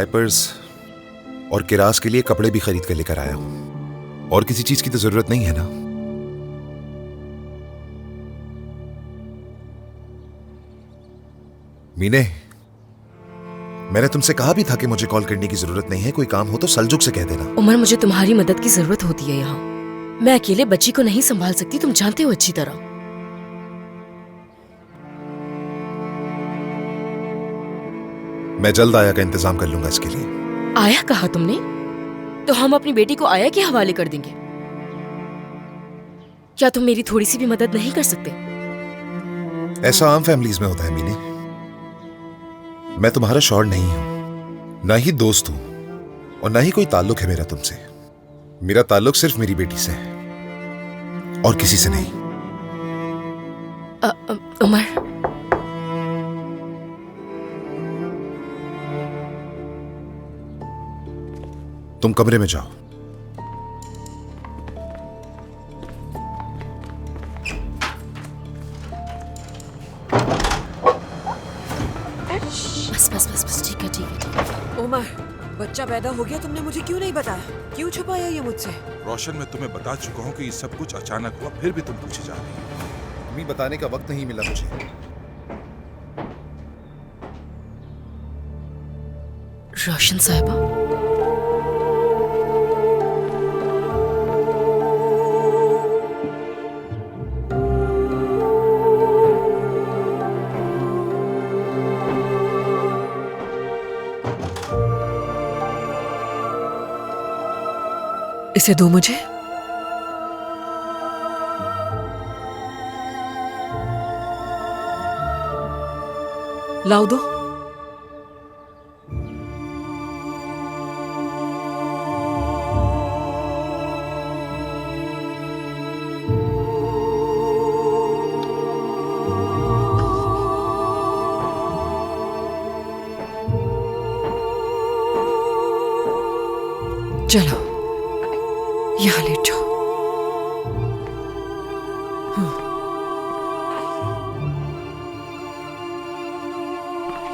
Diapers और किरास के लिए कपड़े भी खरीद कर लेकर आया हूं। और किसी चीज की तो जरूरत नहीं है ना। मीने, मैंने तुमसे कहा भी था कि मुझे कॉल करने की जरूरत नहीं है। कोई काम हो तो सलजुक से कह देना। उमर, मुझे तुम्हारी मदद की जरूरत होती है यहाँ। मैं अकेले बच्ची को नहीं संभाल सकती, तुम जानते हो अच्छी तरह। मैं जल्द आया का इंतजाम कर लूंगा इसके लिए। आया कहा तुमने? तो हम अपनी बेटी को आया के हवाले कर देंगे। क्या तुम मेरी थोड़ी सी भी मदद नहीं कर सकते? ऐसा आम फैमिलीज में होता है मीने। मैं तुम्हारा शौहर नहीं हूं, ना ही दोस्त हूं, और ना ही कोई ताल्लुक है मेरा तुमसे। मेरा ताल्लुक सिर्फ मेरी बेटी से है और किसी से नहीं। उमर, तुम कमरे में जाओ। बस बस बस बस, ठीक है ठीक है ठीक है। उमर, बच्चा पैदा हो गया, तुमने मुझे क्यों नहीं बताया? क्यों छुपाया ये मुझसे? रोशन, मैं तुम्हें बता चुका हूँ कि ये सब कुछ अचानक हुआ, फिर भी तुम पूछे जा रही हो। तुम्हें बताने का वक्त नहीं मिला मुझे। रोशन साहिबा, इसे दो मुझे। लाओ दो। चलो, यहाँ लेट जाओ।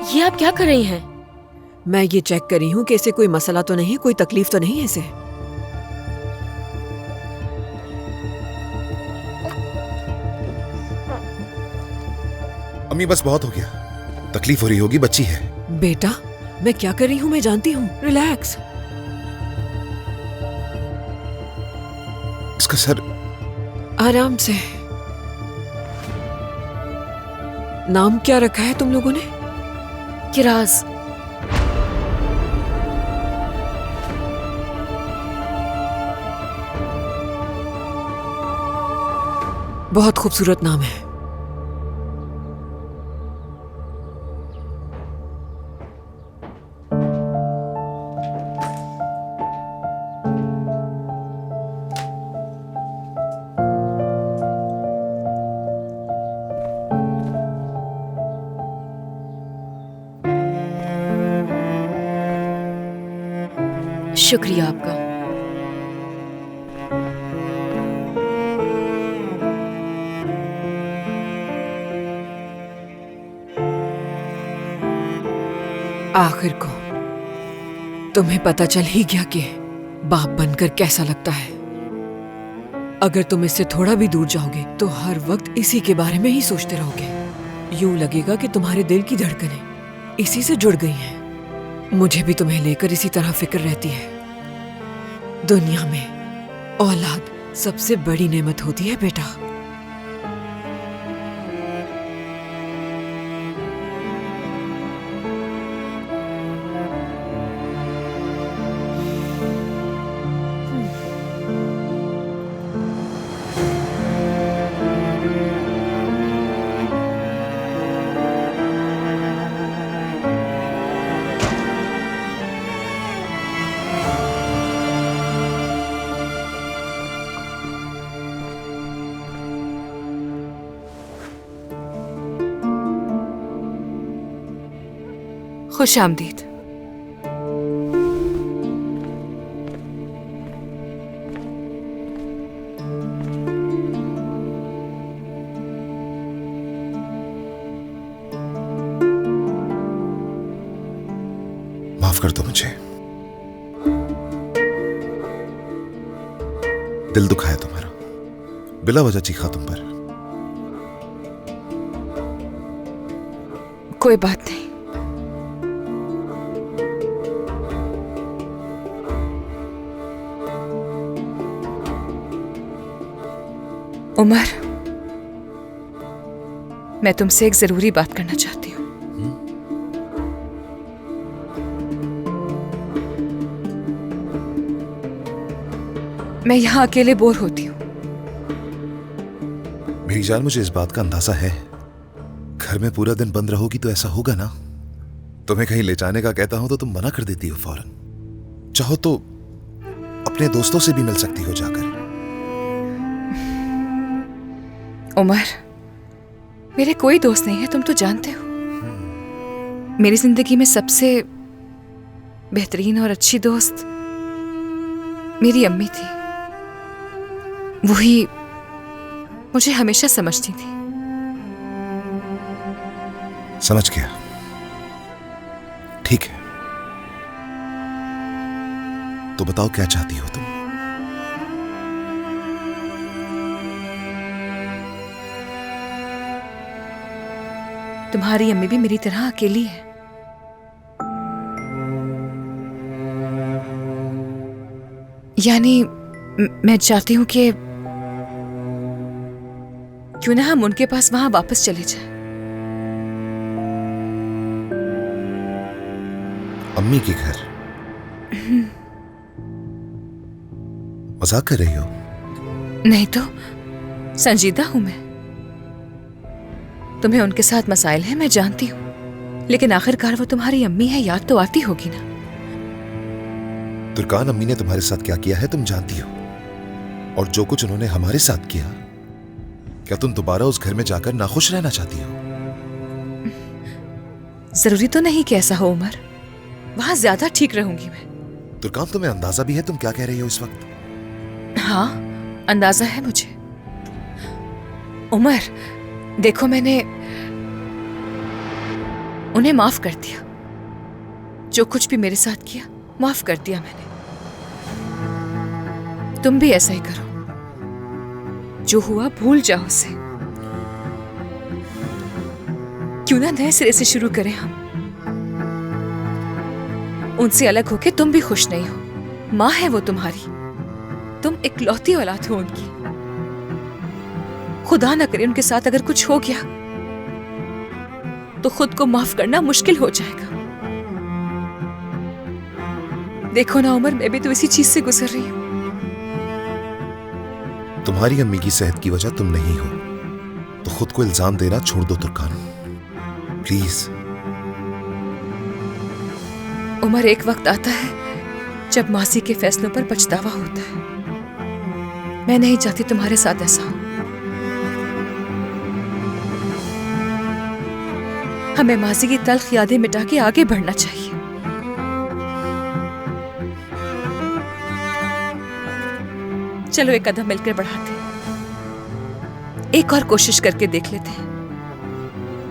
ये आप क्या कर रही हैं? मैं ये चेक कर रही हूँ कि इसे कोई मसला तो नहीं, कोई तकलीफ तो नहीं है इसे। अम्मी बस बहुत हो गया। तकलीफ हो रही होगी, बच्ची है। बेटा, मैं क्या कर रही हूँ मैं जानती हूँ। रिलैक्स। इसका सर। आराम से। नाम क्या रखा है तुम लोगों ने? किराज। बहुत खूबसूरत नाम है। शुक्रिया आपका। आखिर को तुम्हें पता चल ही गया कि बाप बनकर कैसा लगता है। अगर तुम इससे थोड़ा भी दूर जाओगे तो हर वक्त इसी के बारे में ही सोचते रहोगे। यूं लगेगा कि तुम्हारे दिल की धड़कनें इसी से जुड़ गई हैं। मुझे भी तुम्हें लेकर इसी तरह फिक्र रहती है। दुनिया में औलाद सबसे बड़ी नेमत होती है बेटा। खुश आमदीद। माफ माफ कर दो मुझे। दिल दुखाया तुम्हारा, बिला वजह चीखा तुम पर। कोई बात नहीं। उमर, मैं तुमसे एक जरूरी बात करना चाहती हूँ। मैं यहाँ अकेले बोर होती हूँ। मेरी जान, मुझे इस बात का अंदाजा है, घर में पूरा दिन बंद रहोगी तो ऐसा होगा ना। तुम्हें कहीं ले जाने का कहता हूं तो तुम मना कर देती हो फौरन। चाहो तो अपने दोस्तों से भी मिल सकती हो जाकर। उमर, मेरे कोई दोस्त नहीं है, तुम तो जानते हो। मेरी जिंदगी में सबसे बेहतरीन और अच्छी दोस्त मेरी अम्मी थी। वही मुझे हमेशा समझती थी। समझ गया, ठीक है। तो बताओ क्या चाहती हो तुम? तुम्हारी अम्मी भी मेरी तरह अकेली है। यानी मैं चाहती हूं कि क्यों ना हम उनके पास वहां वापस चले जाएं। अम्मी के घर? मजाक कर रही हो? नहीं तो, संजीदा हूं मैं। तुम्हें उनके साथ मसाइल हैं, मैं जानती हूं, लेकिन आखिरकार वो तुम्हारी अम्मी है, याद तो आती होगी ना। तुर्कान अम्मी ने तुम्हारे साथ क्या किया है तुम जानती हो, और जो कुछ उन्होंने हमारे साथ किया, क्या तुम दोबारा उस घर में जाकर नाखुश रहना चाहती हो? जरूरी तो नहीं कि ऐसा हो उमर, वहां ज्यादा ठीक रहूंगी मैं। तुर्कान, तुम्हें अंदाजा भी है तुम क्या कह रही हो इस वक्त? हाँ, अंदाजा है मुझे। उमर, देखो, मैंने उन्हें माफ कर दिया। जो कुछ भी मेरे साथ किया माफ कर दिया मैंने। तुम भी ऐसा ही करो। जो हुआ भूल जाओ उसे। क्यों ना नए सिरे से शुरू करें हम। उनसे अलग होके तुम भी खुश नहीं हो। माँ है वो तुम्हारी, तुम इकलौती औलाद हो उनकी। खुदा ना करे उनके साथ अगर कुछ हो गया तो खुद को माफ करना मुश्किल हो जाएगा। देखो ना उमर, मैं भी तो इसी चीज से गुजर रही हूं। तुम्हारी अम्मी की सेहत की वजह तुम नहीं हो, तो खुद को इल्जाम देना छोड़ दो तुर्कान, प्लीज। उमर, एक वक्त आता है जब मासी के फैसलों पर पछतावा होता है। मैं नहीं चाहती तुम्हारे साथ ऐसा हो। हमें मासी की तल्ख यादें मिटा के आगे बढ़ना चाहिए। चलो एक कदम मिलकर बढ़ाते हैं, एक और कोशिश करके देख लेते हैं।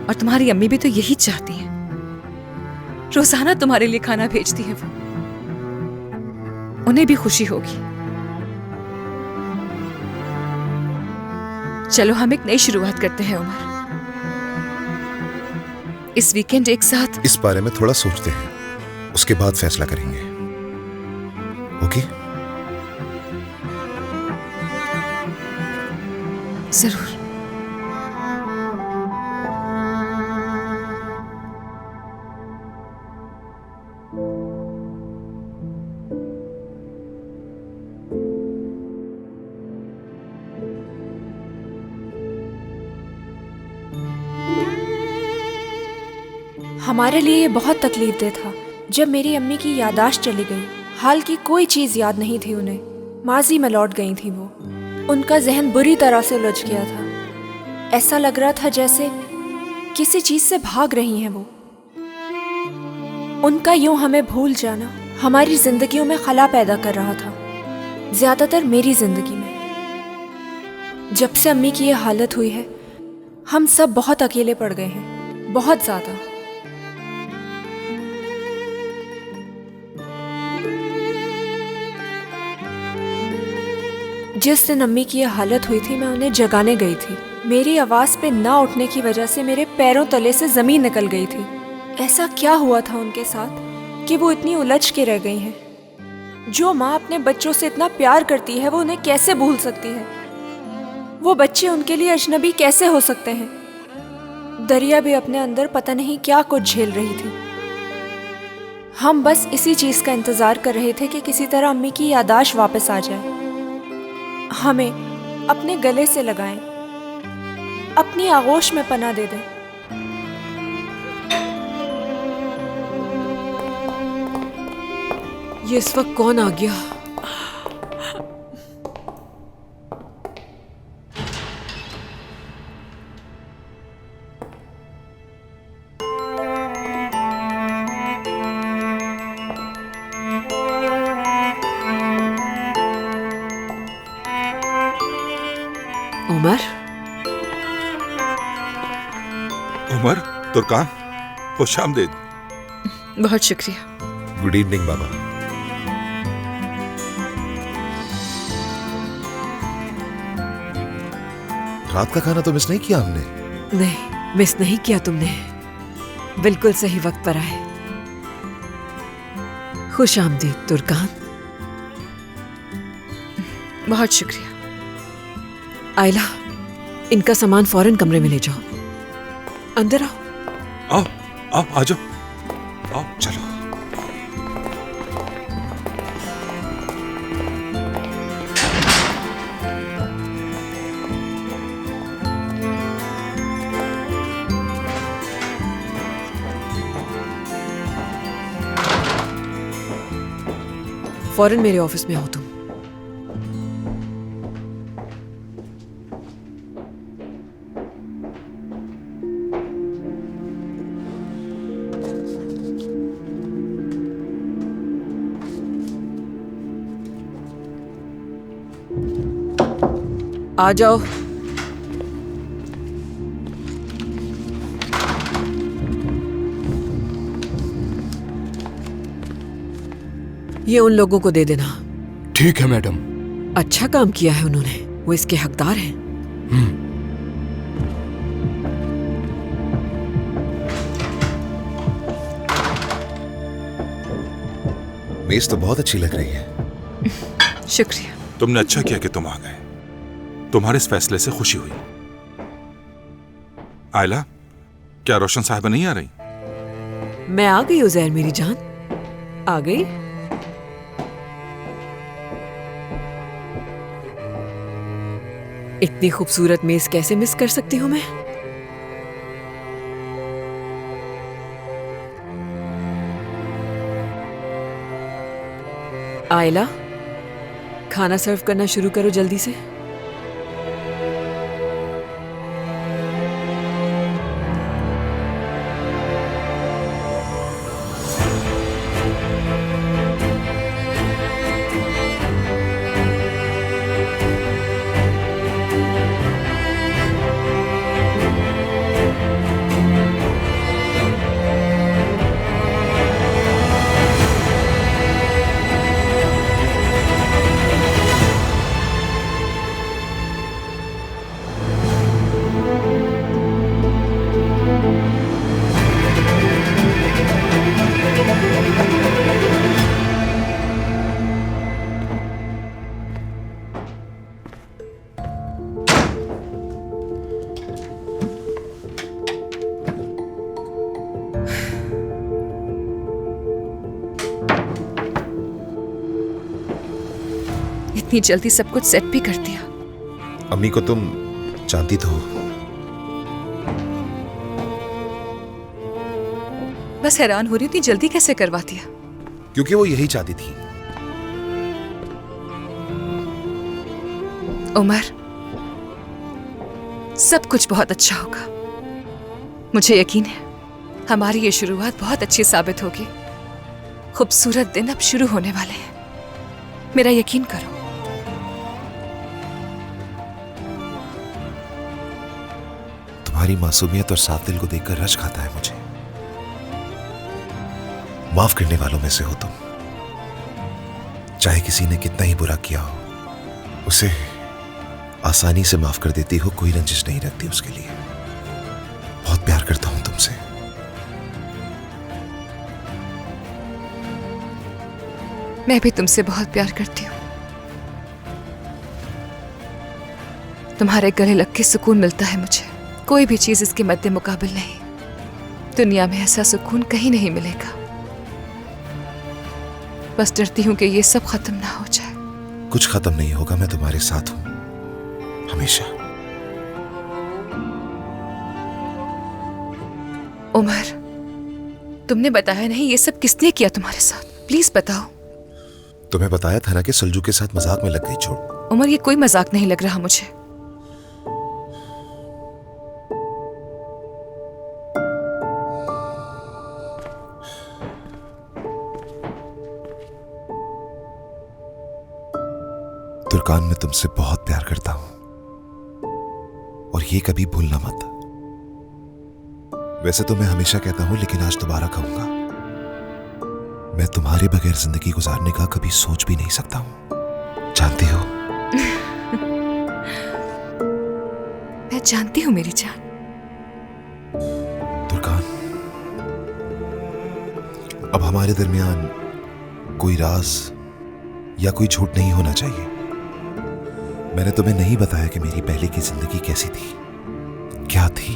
और तुम्हारी अम्मी भी तो यही चाहती हैं। रोजाना तुम्हारे लिए खाना भेजती है वो, उन्हें भी खुशी होगी। चलो हम एक नई शुरुआत करते हैं उमर। इस वीकेंड एक साथ इस बारे में थोड़ा सोचते हैं, उसके बाद फैसला करेंगे, ओके? जरूर। हमारे लिए ये बहुत तकलीफदेह था जब मेरी अम्मी की यादाश्त चली गई। हाल की कोई चीज़ याद नहीं थी उन्हें, माजी में लौट गई थी वो। उनका जहन बुरी तरह से उलझ गया था। ऐसा लग रहा था जैसे किसी चीज़ से भाग रही हैं वो। उनका यूं हमें भूल जाना हमारी जिंदगियों में खला पैदा कर रहा था, ज़्यादातर मेरी जिंदगी में। जब से अम्मी की ये हालत हुई है, हम सब बहुत अकेले पड़ गए हैं, बहुत ज़्यादा। जिस दिन अम्मी की यह हालत हुई थी मैं उन्हें जगाने गई थी। मेरी आवाज़ पे ना उठने की वजह से मेरे पैरों तले से ज़मीन निकल गई थी। ऐसा क्या हुआ था उनके साथ कि वो इतनी उलझ के रह गई हैं? जो माँ अपने बच्चों से इतना प्यार करती है वो उन्हें कैसे भूल सकती है? वो बच्चे उनके लिए अजनबी कैसे हो सकते हैं? दरिया भी अपने अंदर पता नहीं क्या कुछ झेल रही थी। हम बस इसी चीज़ का इंतज़ार कर रहे थे कि किसी तरह अम्मी की याददाश्त वापस आ जाए, हमें अपने गले से लगाएं, अपनी आगोश में पनाह दे दें। ये इस वक्त कौन आ गया? उमर, उमर, तुर्कान, खुश आमदीद। बहुत शुक्रिया। गुड इवनिंग बाबा। रात का खाना तो मिस नहीं किया हमने? नहीं, मिस नहीं किया तुमने। बिल्कुल सही वक्त पर आए। खुश आमदीद तुर्कान। बहुत शुक्रिया। आयला, इनका सामान फौरन कमरे में ले जाओ। अंदर आओ। आओ, आओ, आ जाओ। आओ, चलो। फौरन मेरे ऑफिस में आओ तुम। आ जाओ। ये उन लोगों को दे देना। ठीक है मैडम। अच्छा काम किया है उन्होंने, वो इसके हकदार हैं। मेज तो बहुत अच्छी लग रही है। शुक्रिया। तुमने अच्छा किया कि तुम आ गए। तुम्हारे इस फैसले से खुशी हुई। आयला, क्या रोशन साहिबा नहीं आ रही? मैं आ गई उज़ैर मेरी जान, आ गई। इतनी खूबसूरत मेज कैसे मिस कर सकती हूँ मैं? आयला, खाना सर्व करना शुरू करो जल्दी से। इतनी जल्दी सब कुछ सेट भी कर दिया। अम्मी को तुम जानती तो हो। बस हैरान हो रही हूँ, इतनी जल्दी कैसे करवा दिया? क्योंकि वो यही चाहती थी। उमर, सब कुछ बहुत अच्छा होगा। मुझे यकीन है हमारी ये शुरुआत बहुत अच्छी साबित होगी। खूबसूरत दिन अब शुरू होने वाले हैं, मेरा यकीन करो। तुम्हारी मासूमियत और साफ दिल को देखकर रश खाता है मुझे। माफ करने वालों में से हो तुम, चाहे किसी ने कितना ही बुरा किया हो, उसे आसानी से माफ कर देती हो, कोई रंजिश नहीं रखती उसके लिए। बहुत प्यार करता हूं तुमसे। मैं भी तुमसे बहुत प्यार करती हूँ। तुम्हारे गले लग के सुकून मिलता है मुझे, कोई भी चीज इसके मद्दे मुकाबिल नहीं। दुनिया में ऐसा सुकून कहीं नहीं मिलेगा। बस डरती हूँ कि ये सब खत्म ना हो जाए। कुछ खत्म नहीं होगा, मैं तुम्हारे साथ हूं हमेशा। उमर, तुमने बताया नहीं ये सब किसने किया तुम्हारे साथ? प्लीज बताओ। तुम्हें बताया था ना कि सल्जू के साथ मजाक में लग गई चोट। उमर, ये कोई मजाक नहीं लग रहा मुझे। तुर्कान, मैं तुमसे बहुत प्यार करता हूं और ये कभी भूलना मत। वैसे तो मैं हमेशा कहता हूं, लेकिन आज दोबारा कहूंगा, मैं तुम्हारे बगैर जिंदगी गुजारने का कभी सोच भी नहीं सकता हूं। जानती हो? मैं जानती हूँ मेरी जान। तुर्कान, अब हमारे दरमियान कोई राज या कोई झूठ नहीं होना चाहिए। मैंने तुम्हें नहीं बताया कि मेरी पहले की जिंदगी कैसी थी, क्या थी,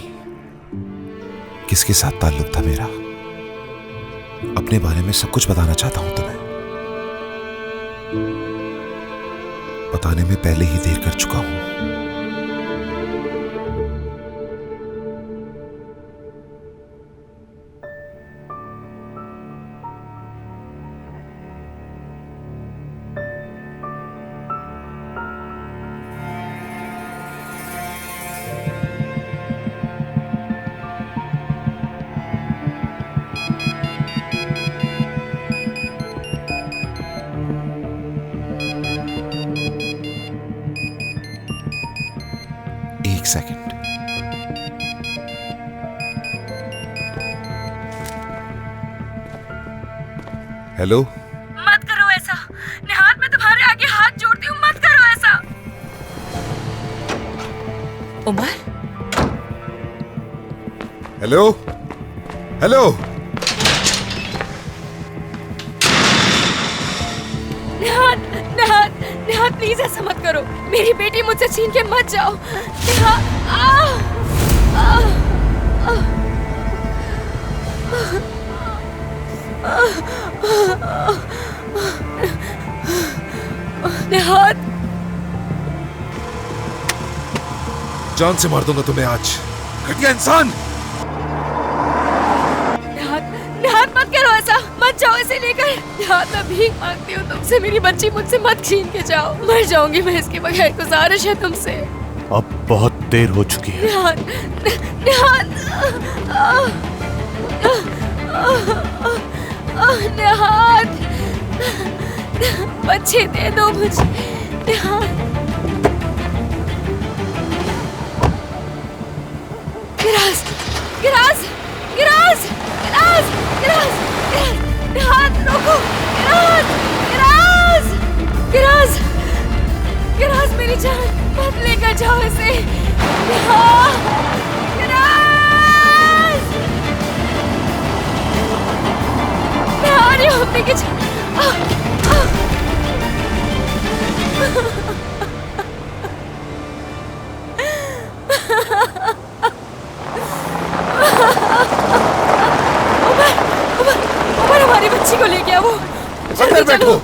किसके साथ ताल्लुक था मेरा। अपने बारे में सब कुछ बताना चाहता हूं तुम्हें। बताने में पहले ही देर कर चुका हूं। एक सेकंड। हेलो। मत करो ऐसा निहाल, मैं तुम्हारे आगे हाथ जोड़ती हूँ, मत करो ऐसा। Umar, hello hello. Nihal, Nihal, Nihal, please ऐसा मत करो। मेरी बेटी मुझसे छीन के मत जाओ। निहाल, निहाल, जान से मार दूंगा तुम्हें आज, घटिया इंसान। निहाल, निहाल, मत करो ऐसा, मत जाओ इसे लेकर। निहाल, मैं भीख मांगती हूँ तुमसे, मेरी बच्ची मुझसे मत छीन के जाओ। मर जाऊंगी मैं इसके बगैर, गुजारिश है तुमसे। अब बहुत देर हो चुकी है। निहाल, निहाल, निहाल, बच्चे दे दो मुझे। निहाल, grass, grass, grass, grass, grass, निहाल, रोको। गिरास, गिरास, गिरास, गिरास, मेरी जान, मत लेकर जाओ इसे। निहाल, गिरास, निहाल, ये मम्मी की जान। उमर, हमारी बच्ची को ले गया वो। जल्दी चलो।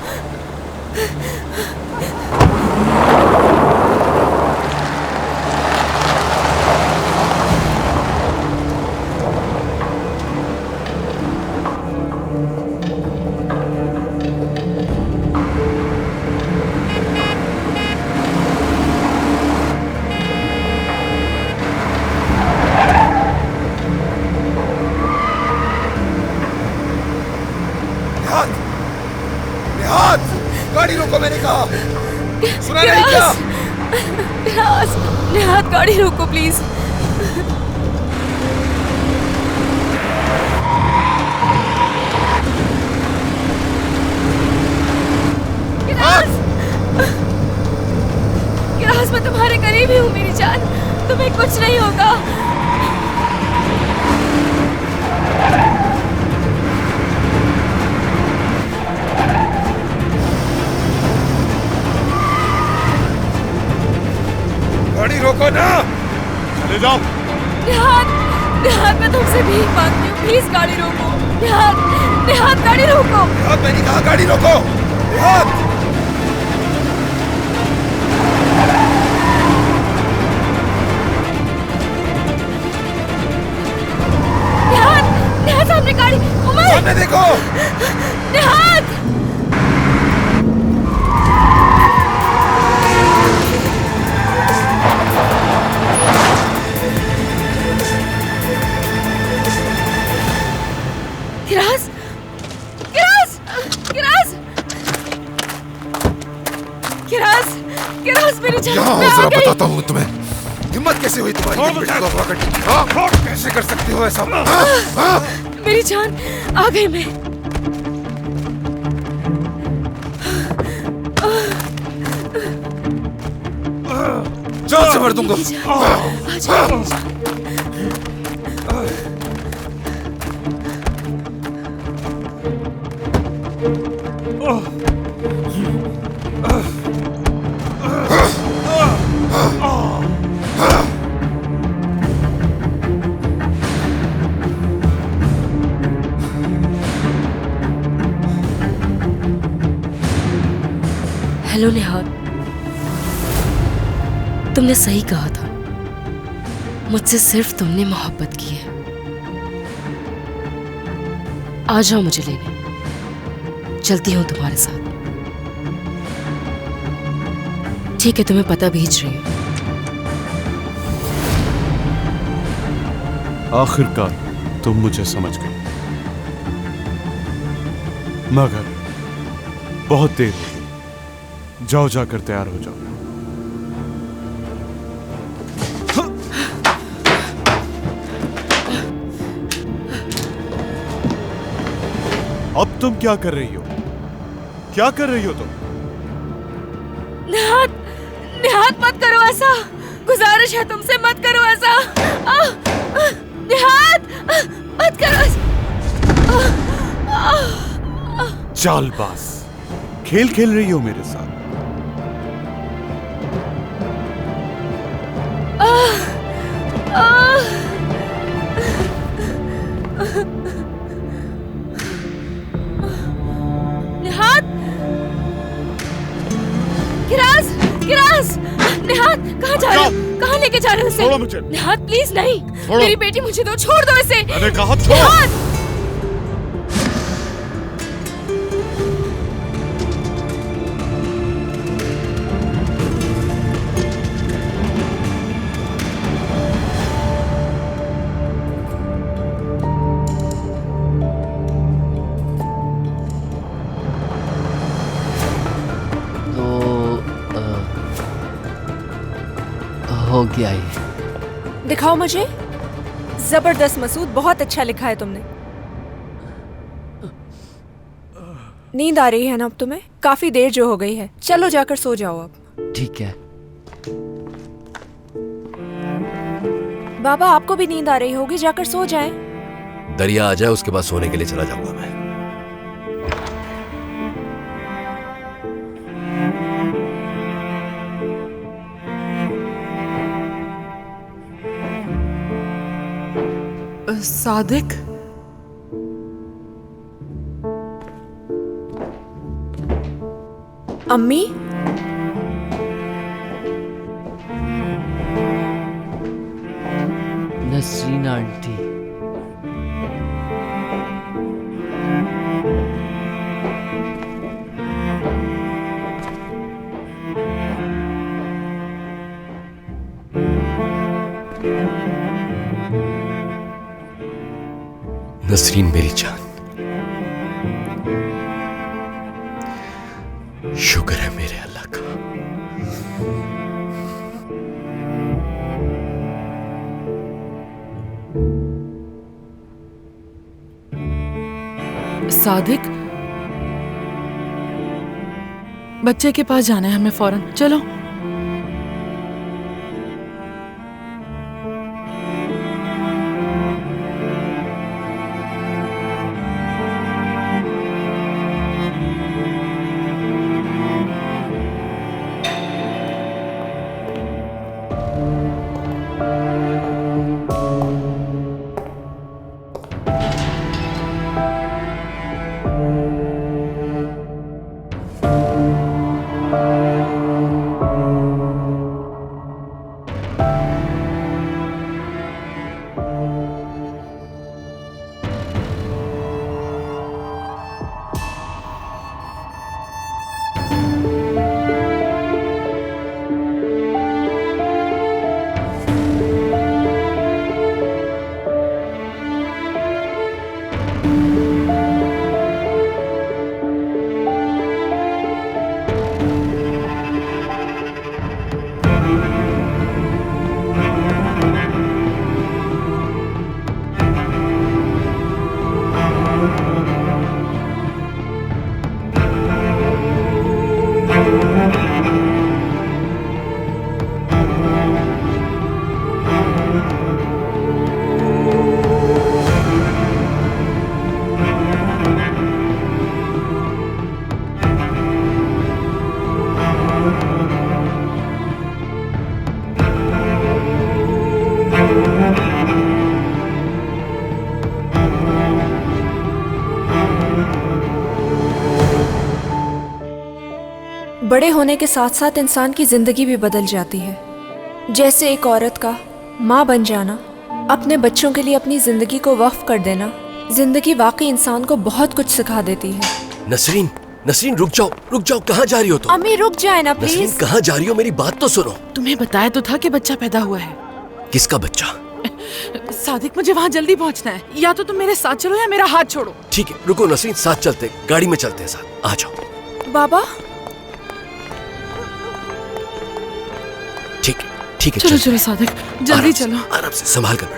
गाड़ी रोको, मैंने कहा। सुना नहीं क्या? निहाल, गाड़ी रोको प्लीज। मैं तुम्हारे करीब ही हूँ मेरी जान, तुम्हें कुछ नहीं होगा। गाड़ी रोको ना। चले जाओ। निहाद, निहाद मैं तुमसे भीख मांगती हूँ, प्लीज गाड़ी रोको। निहाद, निहाद गाड़ी रोको। निहाद मैंने कहा गाड़ी रोको। निहाद। निहाद, निहाद सामने गाड़ी। उमर, सामने देखो। निहाद। किरास, किरास, किरास, किरास, किरास मेरी जान, यहाँ मैं हो, आ जरा गई। बताता हूँ तुम्हें। हिम्मत कैसे हुई तुम्हारी मेरी बेटी को अगवा करने की? हाँ? कैसे कर सकती हो ऐसा? हाँ? मेरी जान, आ गई मैं। जान से भर दूंगा। मेरी जान, आ जाओ मेरी जान। हेलो निहाद, तुमने सही कहा था, मुझसे सिर्फ तुमने मोहब्बत की है। आ जाओ मुझे लेने, चलती हूँ तुम्हारे साथ। ठीक है, तुम्हें पता भेज रही हूँ। आखिरकार तुम मुझे समझ गई, मगर बहुत देर हो गई। जाओ, जाकर तैयार हो जाओ। अब तुम क्या कर रही हो? क्या कर रही हो तुम? निहाद, निहाद मत करो ऐसा, गुजारिश है तुमसे, मत करो ऐसा। निहाद, मत करो ऐसा। चालबाज, खेल खेल रही हो मेरे साथ। निहाद, किरास, किरास, निहाद कहाँ जा रहे हो? कहाँ लेके जा रहे हो इसे? छोड़ो मुझे। निहाद प्लीज नहीं, छोड़ो। मेरी बेटी मुझे दो, छोड़ दो इसे। मैंने कहा छोड़ो। निहाद, हो गया ये। दिखाओ मुझे। जबरदस्त मसूद, बहुत अच्छा लिखा है तुमने। नींद आ रही है ना अब तुम्हें? काफी देर जो हो गई है, चलो जाकर सो जाओ अब। ठीक है। बाबा आपको भी नींद आ रही होगी, जाकर सो जाएं। दरिया आ जाए उसके बाद सोने के लिए चला जाऊंगा मैं। सादिक, अम्मी, नसरीन आंटी, नसरीन मेरी जान, शुक्र है मेरे अल्लाह का। सादिक, बच्चे के पास जाना है हमें फौरन, चलो। बड़े होने के साथ साथ इंसान की जिंदगी भी बदल जाती है। जैसे एक औरत का माँ बन जाना, अपने बच्चों के लिए अपनी जिंदगी को वक्फ कर देना, जिंदगी वाकई इंसान को बहुत कुछ सिखा देती है। नसरीन, नसरीन रुक जाओ, कहाँ जा रही हो तुम? अम्मी रुक जाए ना नसरीन प्लीज। कहाँ जा रही हो? मेरी बात तो सुनो। तुम्हें बताया तो था कि बच्चा पैदा हुआ है। किसका बच्चा? सादिक, मुझे वहाँ जल्दी पहुँचना है। या तो तुम मेरे साथ चलो या मेरा हाथ छोड़ो। ठीक है, रुको नसरीन, साथ चलते, गाड़ी में चलते हैं साथ। आ जाओ। बाबा ठीक है चलो चलो सादिक, जल्दी चलो। आराम से संभाल कर बैठो।